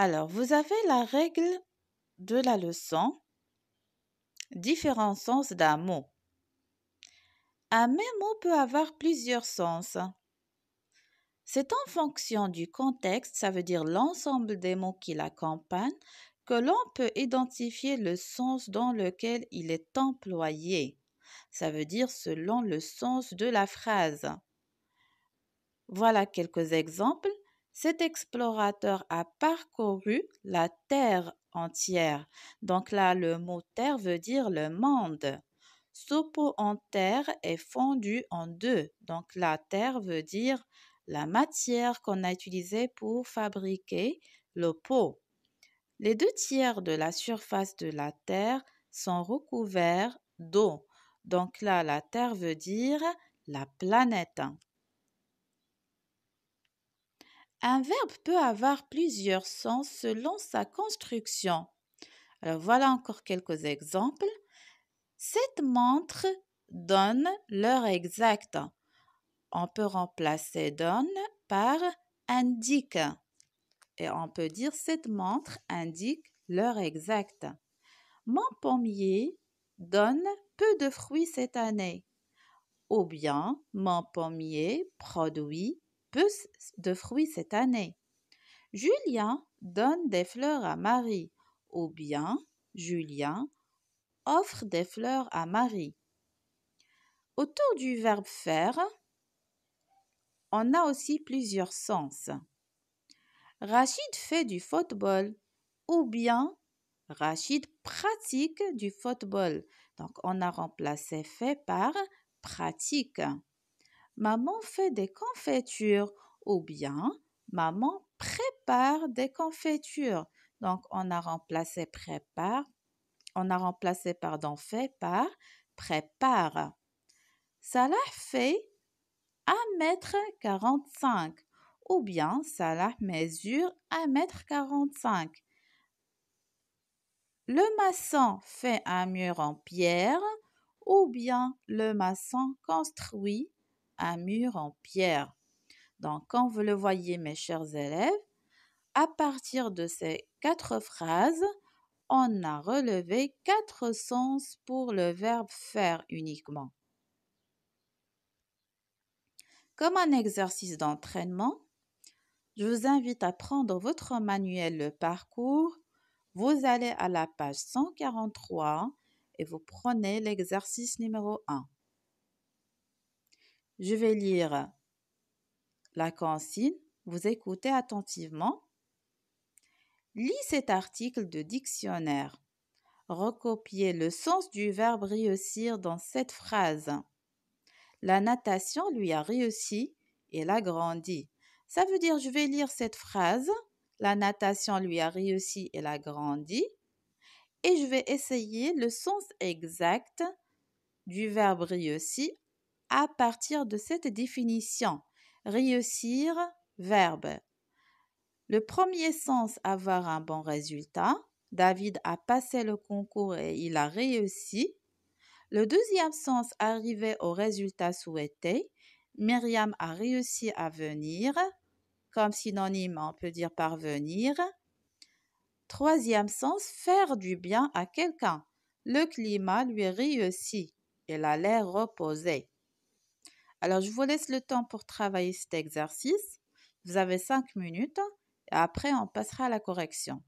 Alors, vous avez la règle de la leçon, différents sens d'un mot. Un même mot peut avoir plusieurs sens. C'est en fonction du contexte, ça veut dire l'ensemble des mots qui l'accompagnent, que l'on peut identifier le sens dans lequel il est employé. Ça veut dire selon le sens de la phrase. Voilà quelques exemples. Cet explorateur a parcouru la terre entière. Donc là, le mot terre veut dire le monde. Ce pot en terre est fondu en deux. Donc la terre veut dire la matière qu'on a utilisée pour fabriquer le pot. Les 2/3 de la surface de la terre sont recouverts d'eau. Donc là, la terre veut dire la planète. Un verbe peut avoir plusieurs sens selon sa construction. Alors voilà encore quelques exemples. Cette montre donne l'heure exacte. On peut remplacer donne par indique. Et on peut dire cette montre indique l'heure exacte. Mon pommier donne peu de fruits cette année. Ou bien mon pommier produit peu de fruits cette année. Julien donne des fleurs à Marie. Ou bien Julien offre des fleurs à Marie. Autour du verbe faire, on a aussi plusieurs sens. Rachid fait du football ou bien Rachid pratique du football. Donc, on a remplacé fait par pratique. Maman fait des confitures ou bien maman prépare des confitures. Donc, on a remplacé fait par prépare. Salah fait 1,45 m ou bien Salah mesure 1,45 m. Le maçon fait un mur en pierre ou bien le maçon construit un mur en pierre. Donc, comme vous le voyez, mes chers élèves, à partir de ces 4 phrases, on a relevé 4 sens pour le verbe faire uniquement. Comme un exercice d'entraînement, je vous invite à prendre votre manuel Le Parcours. Vous allez à la page 143 et vous prenez l'exercice numéro 1. Je vais lire la consigne. Vous écoutez attentivement. Lis cet article de dictionnaire. Recopiez le sens du verbe réussir dans cette phrase. La natation lui a réussi et l'a grandi. Ça veut dire, je vais lire cette phrase. La natation lui a réussi et l'a grandi. Et je vais essayer le sens exact du verbe réussir à partir de cette définition. Réussir, verbe. Le premier sens, avoir un bon résultat. David a passé le concours et il a réussi. Le deuxième sens, arriver au résultat souhaité. Myriam a réussi à venir. Comme synonyme, on peut dire parvenir. Troisième sens, faire du bien à quelqu'un. Le climat lui réussit. Il a l'air reposé. Alors, je vous laisse le temps pour travailler cet exercice. Vous avez 5 minutes et après, on passera à la correction.